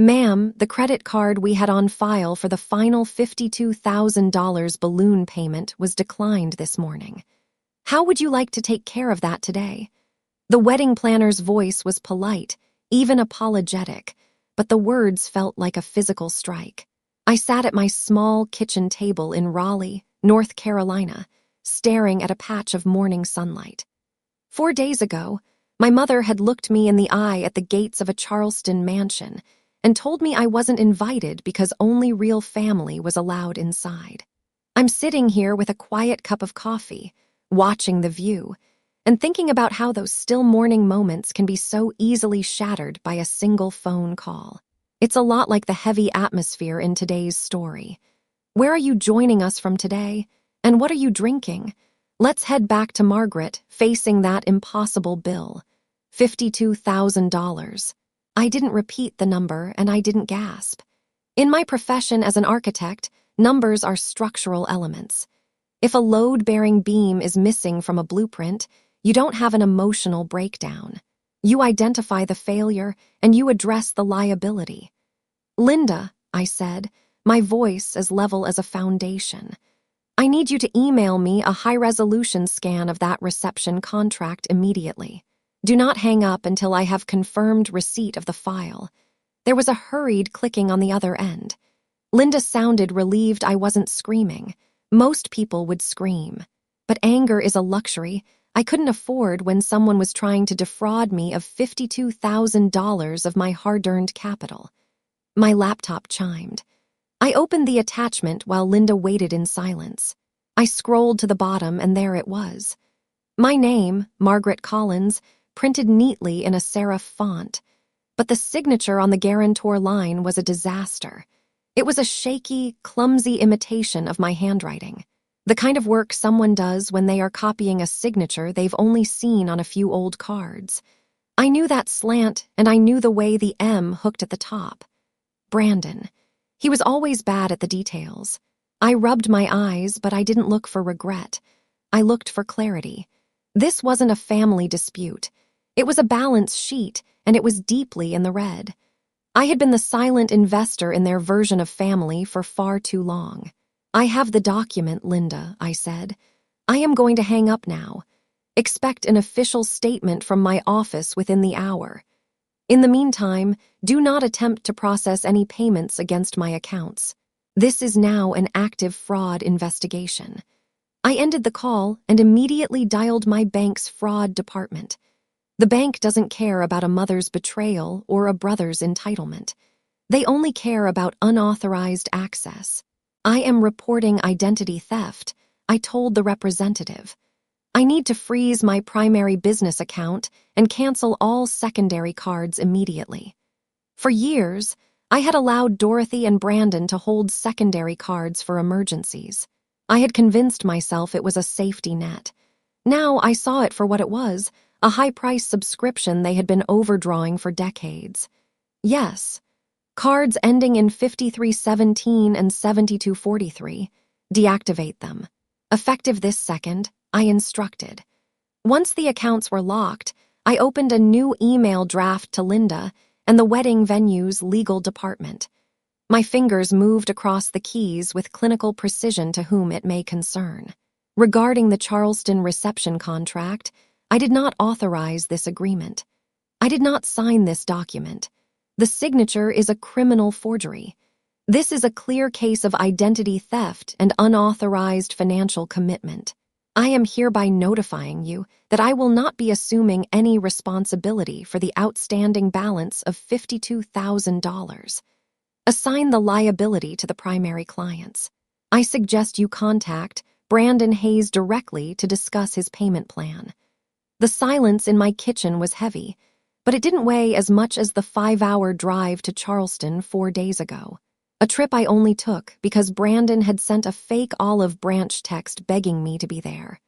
"Ma'am, the credit card we had on file for the final $52,000 balloon payment was declined this morning. How would you like to take care of that today?" The wedding planner's voice was polite, even apologetic, but the words felt like a physical strike. I sat at my small kitchen table in Raleigh, North Carolina, staring at a patch of morning sunlight. 4 days ago, my mother had looked me in the eye at the gates of a Charleston mansion and told me I wasn't invited because only real family was allowed inside. I'm sitting here with a quiet cup of coffee, watching the view, and thinking about how those still morning moments can be so easily shattered by a single phone call. It's a lot like the heavy atmosphere in today's story. Where are you joining us from today? And what are you drinking? Let's head back to Margaret, facing that impossible bill. $52,000. I didn't repeat the number, and I didn't gasp. In my profession as an architect, numbers are structural elements. If a load-bearing beam is missing from a blueprint, you don't have an emotional breakdown. You identify the failure, and you address the liability. "Linda," I said, my voice as level as a foundation, "I need you to email me a high-resolution scan of that reception contract immediately. Do not hang up until I have confirmed receipt of the file." There was a hurried clicking on the other end. Linda sounded relieved I wasn't screaming. Most people would scream. But anger is a luxury I couldn't afford when someone was trying to defraud me of $52,000 of my hard-earned capital. My laptop chimed. I opened the attachment while Linda waited in silence. I scrolled to the bottom, and there it was. My name, Margaret Collins, printed neatly in a serif font, but the signature on the guarantor line was a disaster. It was a shaky, clumsy imitation of my handwriting, the kind of work someone does when they are copying a signature they've only seen on a few old cards. I knew that slant, and I knew the way the M hooked at the top. Brandon. He was always bad at the details. I rubbed my eyes, but I didn't look for regret. I looked for clarity. This wasn't a family dispute. It was a balance sheet, and it was deeply in the red. I had been the silent investor in their version of family for far too long. "I have the document, Linda," I said. "I am going to hang up now. Expect an official statement from my office within the hour. In the meantime, do not attempt to process any payments against my accounts. This is now an active fraud investigation." I ended the call and immediately dialed my bank's fraud department. The bank doesn't care about a mother's betrayal or a brother's entitlement. They only care about unauthorized access. "I am reporting identity theft," I told the representative. "I need to freeze my primary business account and cancel all secondary cards immediately." For years, I had allowed Dorothy and Brandon to hold secondary cards for emergencies. I had convinced myself it was a safety net. Now I saw it for what it was, a high-price subscription they had been overdrawing for decades. Yes, cards ending in 5317 and 7243. Deactivate them. Effective this second, I instructed. Once the accounts were locked, I opened a new email draft to Linda and the wedding venue's legal department. My fingers moved across the keys with clinical precision to whom it may concern. Regarding the Charleston reception contract, I did not authorize this agreement. I did not sign this document. The signature is a criminal forgery. This is a clear case of identity theft and unauthorized financial commitment. I am hereby notifying you that I will not be assuming any responsibility for the outstanding balance of $52,000. Assign the liability to the primary clients. I suggest you contact Brandon Hayes directly to discuss his payment plan. The silence in my kitchen was heavy, but it didn't weigh as much as the 5-hour drive to Charleston 4 days ago. A trip I only took because Brandon had sent a fake olive branch text begging me to be there.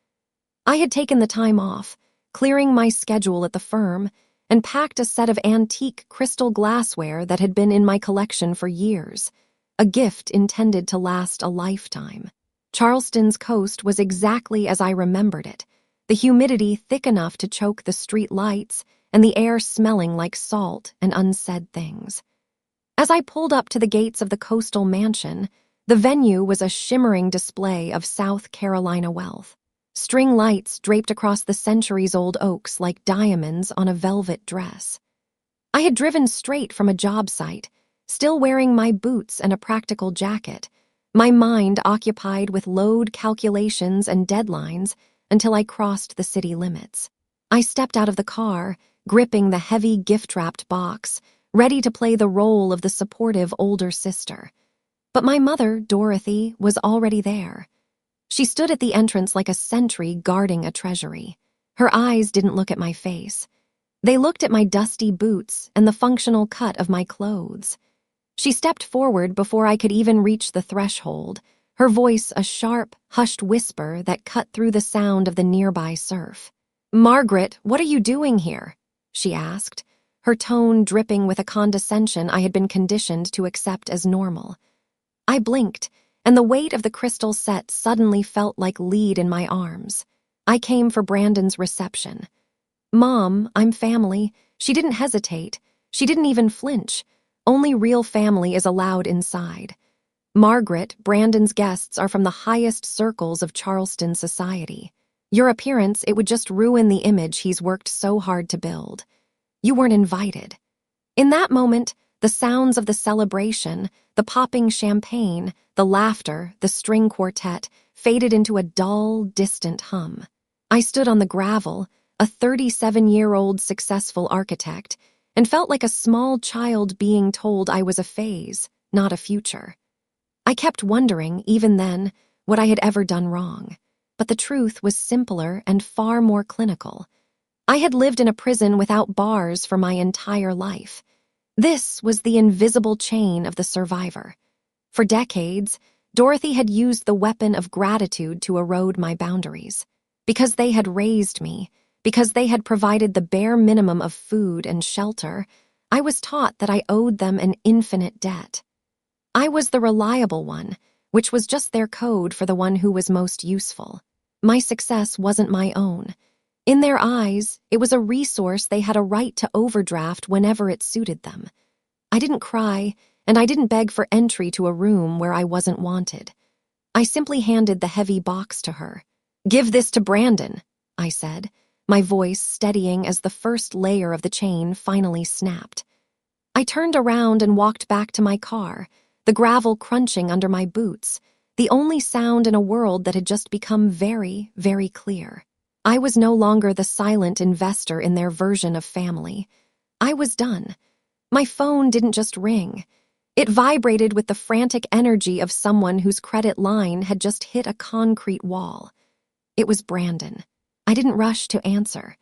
I had taken the time off, clearing my schedule at the firm, and packed a set of antique crystal glassware that had been in my collection for years, a gift intended to last a lifetime. Charleston's coast was exactly as I remembered it, the humidity thick enough to choke the street lights and the air smelling like salt and unsaid things. As I pulled up to the gates of the coastal mansion, the venue was a shimmering display of South Carolina wealth. String lights draped across the centuries-old oaks like diamonds on a velvet dress. I had driven straight from a job site, still wearing my boots and a practical jacket, my mind occupied with load calculations and deadlines until I crossed the city limits. I stepped out of the car, gripping the heavy gift-wrapped box, ready to play the role of the supportive older sister. But my mother, Dorothy, was already there. She stood at the entrance like a sentry guarding a treasury. Her eyes didn't look at my face. They looked at my dusty boots and the functional cut of my clothes. She stepped forward before I could even reach the threshold, her voice a sharp, hushed whisper that cut through the sound of the nearby surf. "Margaret, what are you doing here?" she asked, her tone dripping with a condescension I had been conditioned to accept as normal. I blinked, and the weight of the crystal set suddenly felt like lead in my arms. I came for Brandon's reception. "Mom, I'm family." She didn't hesitate. She didn't even flinch. Only real family is allowed inside. "Margaret, Brandon's guests are from the highest circles of Charleston society. Your appearance, it would just ruin the image he's worked so hard to build. You weren't invited." In that moment, the sounds of the celebration, the popping champagne, the laughter, the string quartet, faded into a dull, distant hum. I stood on the gravel, a 37-year-old successful architect, and felt like a small child being told I was a phase, not a future. I kept wondering, even then, what I had ever done wrong. But the truth was simpler and far more clinical. I had lived in a prison without bars for my entire life. This was the invisible chain of the survivor. For decades, Dorothy had used the weapon of gratitude to erode my boundaries. Because they had raised me, because they had provided the bare minimum of food and shelter, I was taught that I owed them an infinite debt. I was the reliable one, which was just their code for the one who was most useful. My success wasn't my own. In their eyes, it was a resource they had a right to overdraft whenever it suited them. I didn't cry, and I didn't beg for entry to a room where I wasn't wanted. I simply handed the heavy box to her. "Give this to Brandon," I said, my voice steadying as the first layer of the chain finally snapped. I turned around and walked back to my car, the gravel crunching under my boots, the only sound in a world that had just become very, very clear. I was no longer the silent investor in their version of family. I was done. My phone didn't just ring. It vibrated with the frantic energy of someone whose credit line had just hit a concrete wall. It was Brandon. I didn't rush to answer.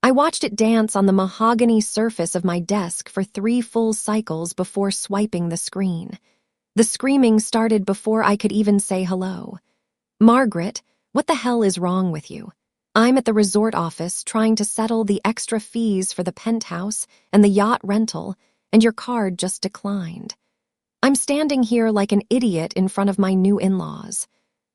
I watched it dance on the mahogany surface of my desk for 3 full cycles before swiping the screen. The screaming started before I could even say hello. "Margaret, what the hell is wrong with you? I'm at the resort office trying to settle the extra fees for the penthouse and the yacht rental, and your card just declined. I'm standing here like an idiot in front of my new in-laws."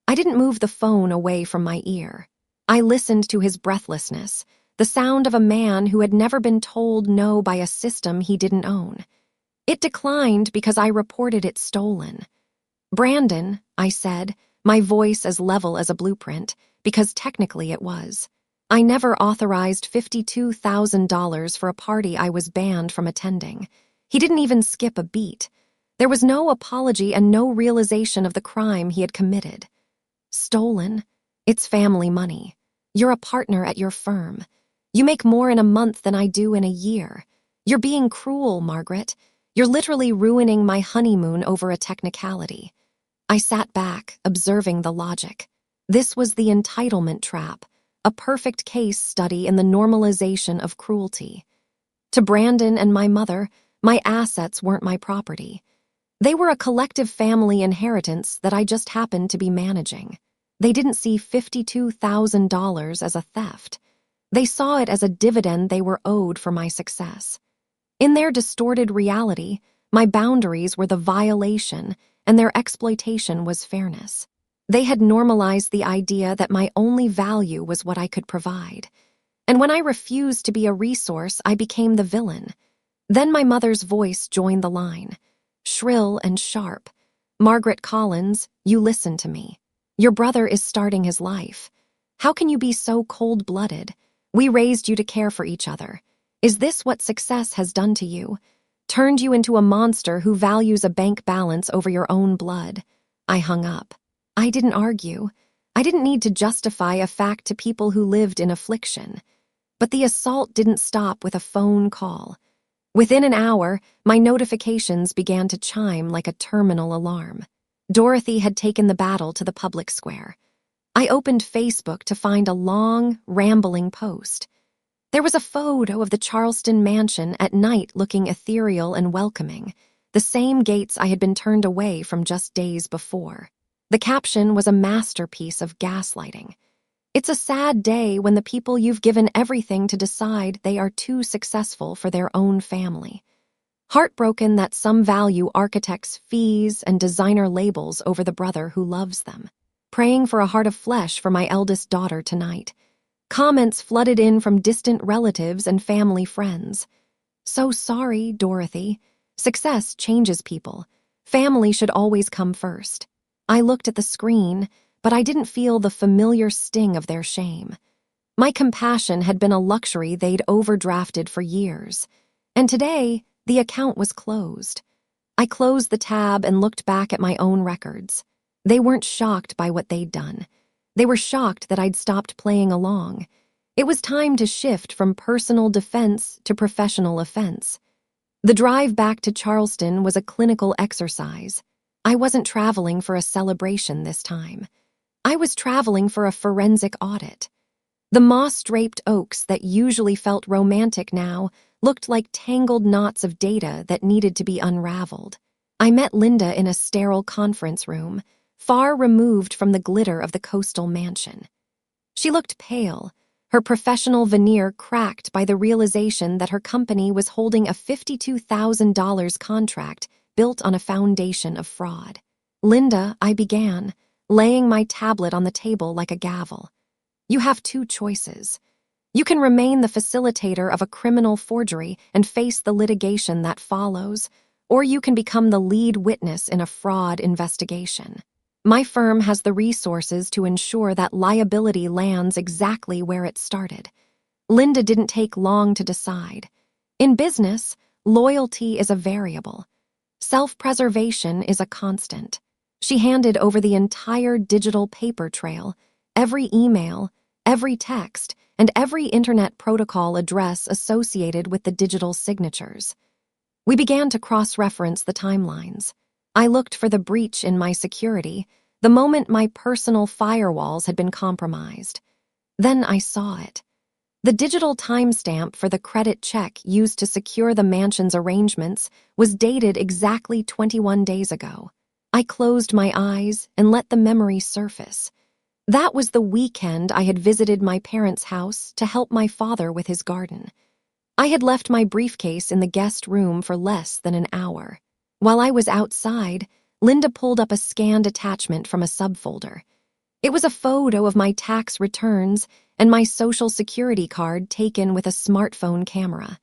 I didn't move the phone away from my ear. I listened to his breathlessness, the sound of a man who had never been told no by a system he didn't own. It declined because I reported it stolen. "Brandon," I said, my voice as level as a blueprint, because technically it was. "I never authorized $52,000 for a party I was banned from attending. He didn't even skip a beat. There was no apology and no realization of the crime he had committed." "Stolen? It's family money. You're a partner at your firm. You make more in a month than I do in a year. You're being cruel, Margaret. You're literally ruining my honeymoon over a technicality." I sat back, observing the logic. This was the entitlement trap, a perfect case study in the normalization of cruelty. To Brandon and my mother, my assets weren't my property. They were a collective family inheritance that I just happened to be managing. They didn't see $52,000 as a theft. They saw it as a dividend they were owed for my success. In their distorted reality, my boundaries were the violation, and their exploitation was fairness. They had normalized the idea that my only value was what I could provide. And when I refused to be a resource, I became the villain. Then my mother's voice joined the line. shrill and sharp. "Margaret Collins, you listen to me. Your brother is starting his life. How can you be so cold-blooded? We raised you to care for each other. Is this what success has done to you? Turned you into a monster who values a bank balance over your own blood?" I hung up. I didn't argue. I didn't need to justify a fact to people who lived in affliction. But the assault didn't stop with a phone call. Within an hour, my notifications began to chime like a terminal alarm. Dorothy had taken the battle to the public square. I opened Facebook to find a long, rambling post. There was a photo of the Charleston mansion at night looking ethereal and welcoming, the same gates I had been turned away from just days before. The caption was a masterpiece of gaslighting. "It's a sad day when the people you've given everything to decide they are too successful for their own family. Heartbroken that some value architects' fees and designer labels over the brother who loves them. Praying for a heart of flesh for my eldest daughter tonight." Comments flooded in from distant relatives and family friends. "So sorry, Dorothy. Success changes people. Family should always come first." I looked at the screen, but I didn't feel the familiar sting of their shame. My compassion had been a luxury they'd overdrafted for years, and today the account was closed. I closed the tab and looked back at my own records. They weren't shocked by what they'd done. They were shocked that I'd stopped playing along. It was time to shift from personal defense to professional offense. The drive back to Charleston was a clinical exercise. I wasn't traveling for a celebration this time. I was traveling for a forensic audit. The moss-draped oaks that usually felt romantic now looked like tangled knots of data that needed to be unraveled. I met Linda in a sterile conference room, far removed from the glitter of the coastal mansion. She looked pale, her professional veneer cracked by the realization that her company was holding a $52,000 contract built on a foundation of fraud. "Linda," I began, laying my tablet on the table like a gavel. "You have two choices. You can remain the facilitator of a criminal forgery and face the litigation that follows, or you can become the lead witness in a fraud investigation. My firm has the resources to ensure that liability lands exactly where it started." Linda didn't take long to decide. In business, loyalty is a variable. Self-preservation is a constant. She handed over the entire digital paper trail, every email, every text, and every internet protocol address associated with the digital signatures. We began to cross-reference the timelines. I looked for the breach in my security, the moment my personal firewalls had been compromised. Then I saw it. The digital timestamp for the credit check used to secure the mansion's arrangements was dated exactly 21 days ago. I closed my eyes and let the memory surface. That was the weekend I had visited my parents' house to help my father with his garden. I had left my briefcase in the guest room for less than an hour. While I was outside, Linda pulled up a scanned attachment from a subfolder. It was a photo of my tax returns and my social security card taken with a smartphone camera.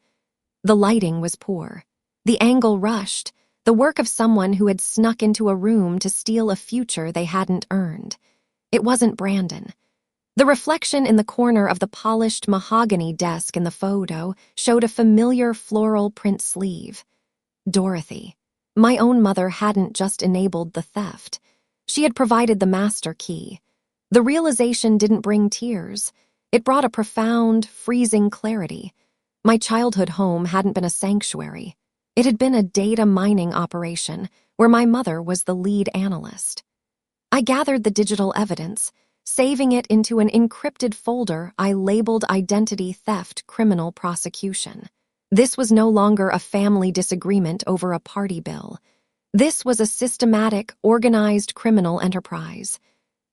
The lighting was poor. The angle rushed, the work of someone who had snuck into a room to steal a future they hadn't earned. It wasn't Brandon. The reflection in the corner of the polished mahogany desk in the photo showed a familiar floral print sleeve. Dorothy. My own mother hadn't just enabled the theft. She had provided the master key. The realization didn't bring tears. It brought a profound, freezing clarity. My childhood home hadn't been a sanctuary. It had been a data mining operation where my mother was the lead analyst. I gathered the digital evidence, saving it into an encrypted folder I labeled Identity Theft Criminal Prosecution. This was no longer a family disagreement over a party bill. This was a systematic, organized criminal enterprise.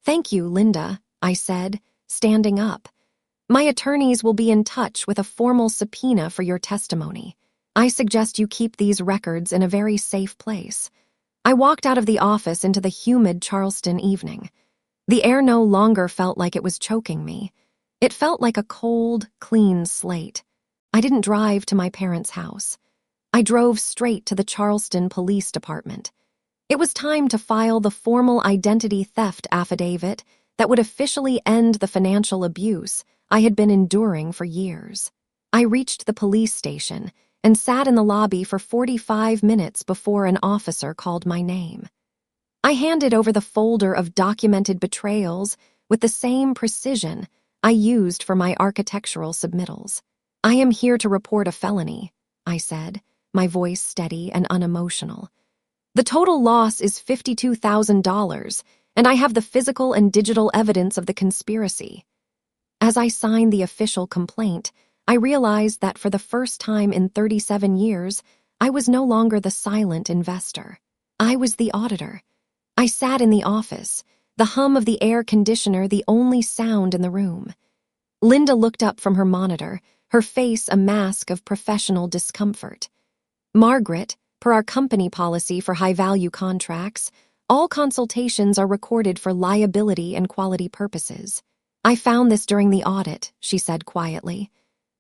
"Thank you, Linda," I said, standing up. "My attorneys will be in touch with a formal subpoena for your testimony. I suggest you keep these records in a very safe place." I walked out of the office into the humid Charleston evening. The air no longer felt like it was choking me. It felt like a cold, clean slate. I didn't drive to my parents' house. I drove straight to the Charleston Police Department. It was time to file the formal identity theft affidavit that would officially end the financial abuse I had been enduring for years. I reached the police station and sat in the lobby for 45 minutes before an officer called my name. I handed over the folder of documented betrayals with the same precision I used for my architectural submittals. "I am here to report a felony," I said, my voice steady and unemotional. "The total loss is $52,000, and I have the physical and digital evidence of the conspiracy." As I signed the official complaint, I realized that for the first time in 37 years, I was no longer the silent investor. I was the auditor. I sat in the office, the hum of the air conditioner the only sound in the room. Linda looked up from her monitor, her face a mask of professional discomfort. "Margaret, per our company policy for high-value contracts, all consultations are recorded for liability and quality purposes. I found this during the audit," she said quietly.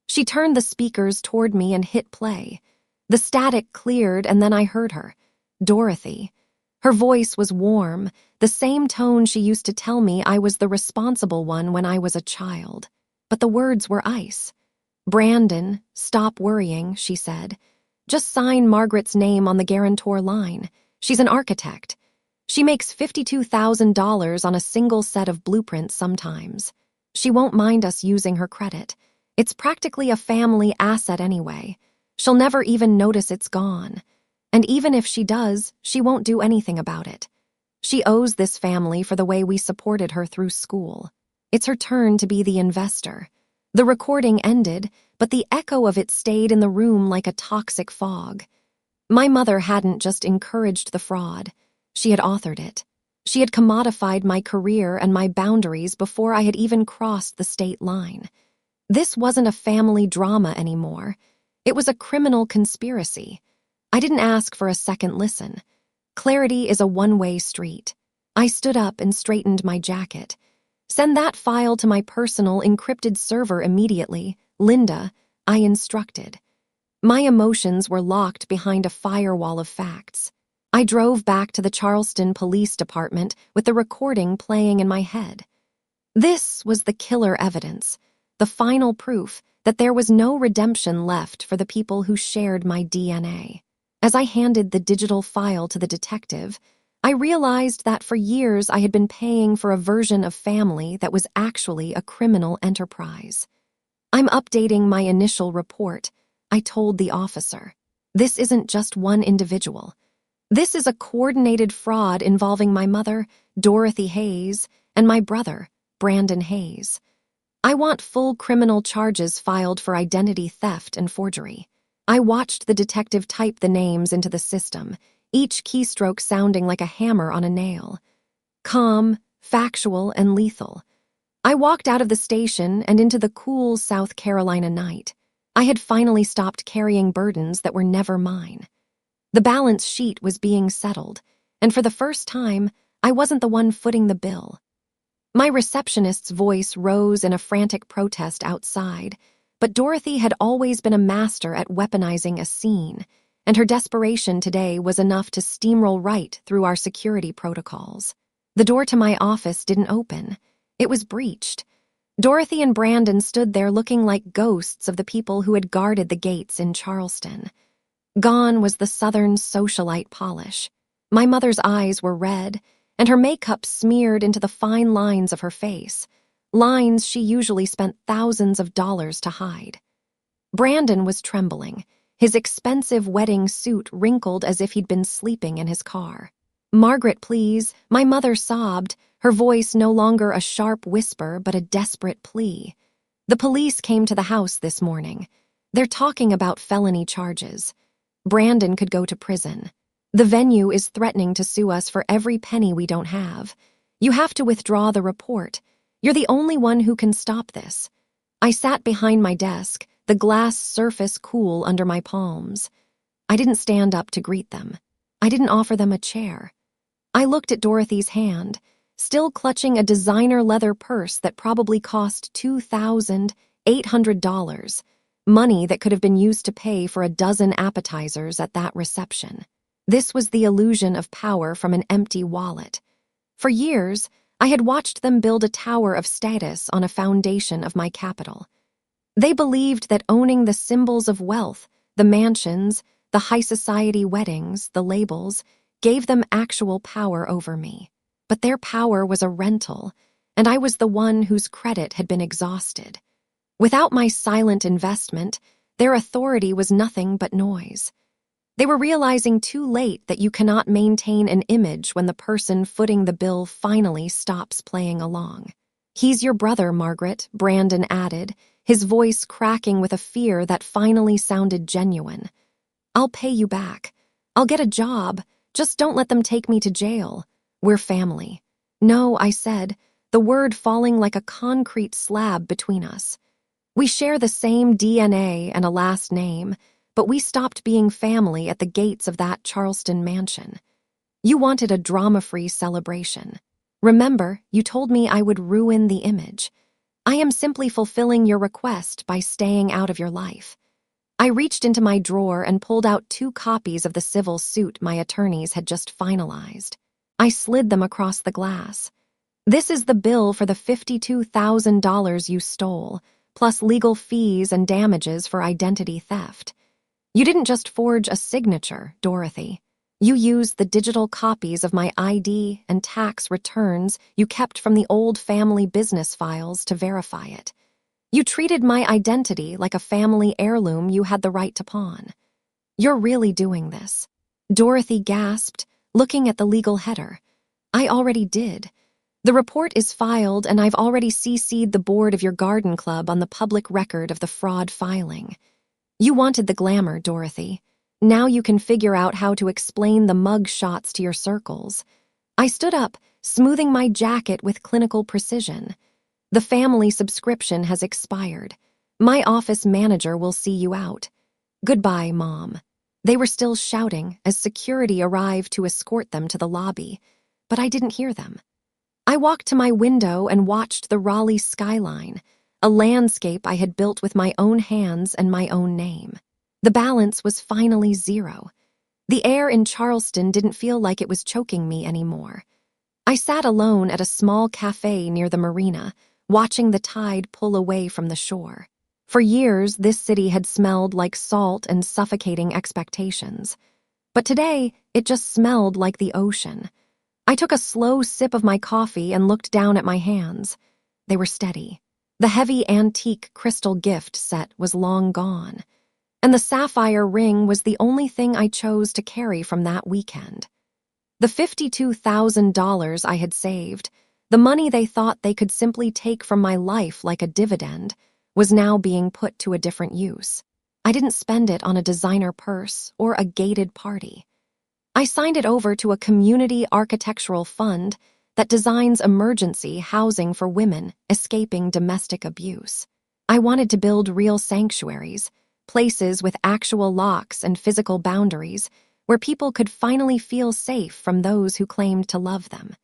She turned the speakers toward me and hit play. The static cleared, and then I heard her. "Dorothy." Her voice was warm, the same tone she used to tell me I was the responsible one when I was a child. But the words were ice. "Brandon, stop worrying," she said. "Just sign Margaret's name on the guarantor line. She's an architect. She makes $52,000 on a single set of blueprints sometimes. She won't mind us using her credit. It's practically a family asset anyway. She'll never even notice it's gone. And even if she does, she won't do anything about it. She owes this family for the way we supported her through school. It's her turn to be the investor." The recording ended, but the echo of it stayed in the room like a toxic fog. My mother hadn't just encouraged the fraud. She had authored it. She had commodified my career and my boundaries before I had even crossed the state line. This wasn't a family drama anymore. It was a criminal conspiracy. I didn't ask for a second listen. Clarity is a one-way street. I stood up and straightened my jacket. "Send that file to my personal encrypted server immediately, Linda," I instructed. My emotions were locked behind a firewall of facts. I drove back to the Charleston Police Department with the recording playing in my head. This was the killer evidence, the final proof that there was no redemption left for the people who shared my DNA. As I handed the digital file to the detective, I realized that for years I had been paying for a version of family that was actually a criminal enterprise. "I'm updating my initial report," I told the officer. "This isn't just one individual. This is a coordinated fraud involving my mother, Dorothy Hayes, and my brother, Brandon Hayes. I want full criminal charges filed for identity theft and forgery." I watched the detective type the names into the system, each keystroke sounding like a hammer on a nail. Calm, factual, and lethal. I walked out of the station and into the cool South Carolina night. I had finally stopped carrying burdens that were never mine. The balance sheet was being settled, and for the first time, I wasn't the one footing the bill. My receptionist's voice rose in a frantic protest outside, but Dorothy had always been a master at weaponizing a scene, and her desperation today was enough to steamroll right through our security protocols. The door to my office didn't open. It was breached. Dorothy and Brandon stood there looking like ghosts of the people who had guarded the gates in Charleston. Gone was the Southern socialite polish. My mother's eyes were red, and her makeup smeared into the fine lines of her face, lines she usually spent thousands of dollars to hide. Brandon was trembling, his expensive wedding suit wrinkled as if he'd been sleeping in his car. "Margaret, please," my mother sobbed, her voice no longer a sharp whisper but a desperate plea. "The police came to the house this morning. They're talking about felony charges. Brandon could go to prison. The venue is threatening to sue us for every penny we don't have. You have to withdraw the report. You're the only one who can stop this." I sat behind my desk, the glass surface cool under my palms. I didn't stand up to greet them. I didn't offer them a chair. I looked at Dorothy's hand, still clutching a designer leather purse that probably cost $2,800, money that could have been used to pay for a dozen appetizers at that reception. This was the illusion of power from an empty wallet. For years, I had watched them build a tower of status on a foundation of my capital. They believed that owning the symbols of wealth, the mansions, the high society weddings, the labels, gave them actual power over me. But their power was a rental, and I was the one whose credit had been exhausted. Without my silent investment, their authority was nothing but noise. They were realizing too late that you cannot maintain an image when the person footing the bill finally stops playing along. "He's your brother, Margaret," Brandon added, his voice cracking with a fear that finally sounded genuine. "I'll pay you back. I'll get a job. Just don't let them take me to jail. We're family." "No," I said, the word falling like a concrete slab between us. "We share the same DNA and a last name, but we stopped being family at the gates of that Charleston mansion. You wanted a drama-free celebration. Remember, you told me I would ruin the image. I am simply fulfilling your request by staying out of your life." I reached into my drawer and pulled out 2 copies of the civil suit my attorneys had just finalized. I slid them across the glass. "This is the bill for the $52,000 you stole, plus legal fees and damages for identity theft. You didn't just forge a signature, Dorothy. You used the digital copies of my ID and tax returns you kept from the old family business files to verify it. You treated my identity like a family heirloom you had the right to pawn. You're really doing this." Dorothy gasped, looking at the legal header. "I already did. The report is filed, and I've already CC'd the board of your garden club on the public record of the fraud filing. You wanted the glamour, Dorothy. Now you can figure out how to explain the mug shots to your circles." I stood up, smoothing my jacket with clinical precision. "The family subscription has expired. My office manager will see you out. Goodbye, Mom." They were still shouting as security arrived to escort them to the lobby, but I didn't hear them. I walked to my window and watched the Raleigh skyline, a landscape I had built with my own hands and my own name. The balance was finally 0. The air in Charleston didn't feel like it was choking me anymore. I sat alone at a small cafe near the marina, watching the tide pull away from the shore. For years, this city had smelled like salt and suffocating expectations. But today, it just smelled like the ocean. I took a slow sip of my coffee and looked down at my hands. They were steady. The heavy antique crystal gift set was long gone, and the sapphire ring was the only thing I chose to carry from that weekend. The $52,000 I had saved, the money they thought they could simply take from my life like a dividend, was now being put to a different use. I didn't spend it on a designer purse or a gated party. I signed it over to a community architectural fund that designs emergency housing for women escaping domestic abuse. I wanted to build real sanctuaries, places with actual locks and physical boundaries, where people could finally feel safe from those who claimed to love them.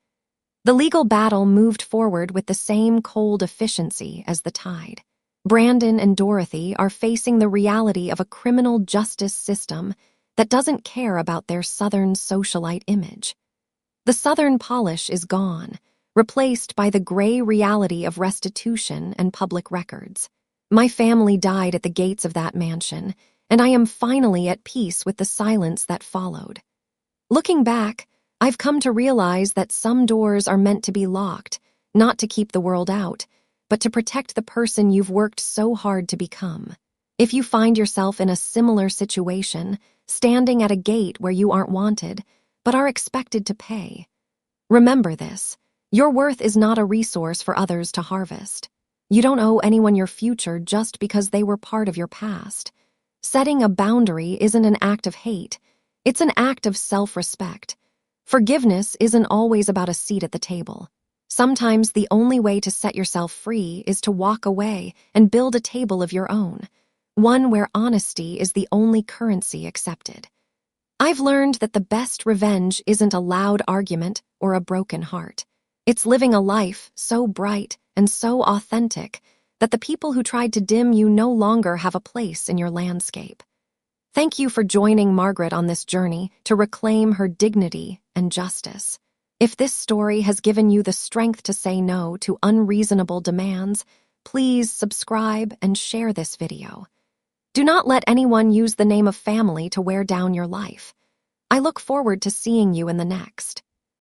The legal battle moved forward with the same cold efficiency as the tide. Brandon and Dorothy are facing the reality of a criminal justice system that doesn't care about their Southern socialite image. The Southern polish is gone, replaced by the gray reality of restitution and public records. My family died at the gates of that mansion, and I am finally at peace with the silence that followed. Looking back, I've come to realize that some doors are meant to be locked, not to keep the world out, but to protect the person you've worked so hard to become. If you find yourself in a similar situation, standing at a gate where you aren't wanted, but are expected to pay, remember this: your worth is not a resource for others to harvest. You don't owe anyone your future just because they were part of your past. Setting a boundary isn't an act of hate, it's an act of self-respect. Forgiveness isn't always about a seat at the table. Sometimes the only way to set yourself free is to walk away and build a table of your own, one where honesty is the only currency accepted. I've learned that the best revenge isn't a loud argument or a broken heart. It's living a life so bright and so authentic that the people who tried to dim you no longer have a place in your landscape. Thank you for joining Margaret on this journey to reclaim her dignity and justice. If this story has given you the strength to say no to unreasonable demands, please subscribe and share this video. Do not let anyone use the name of family to wear down your life. I look forward to seeing you in the next.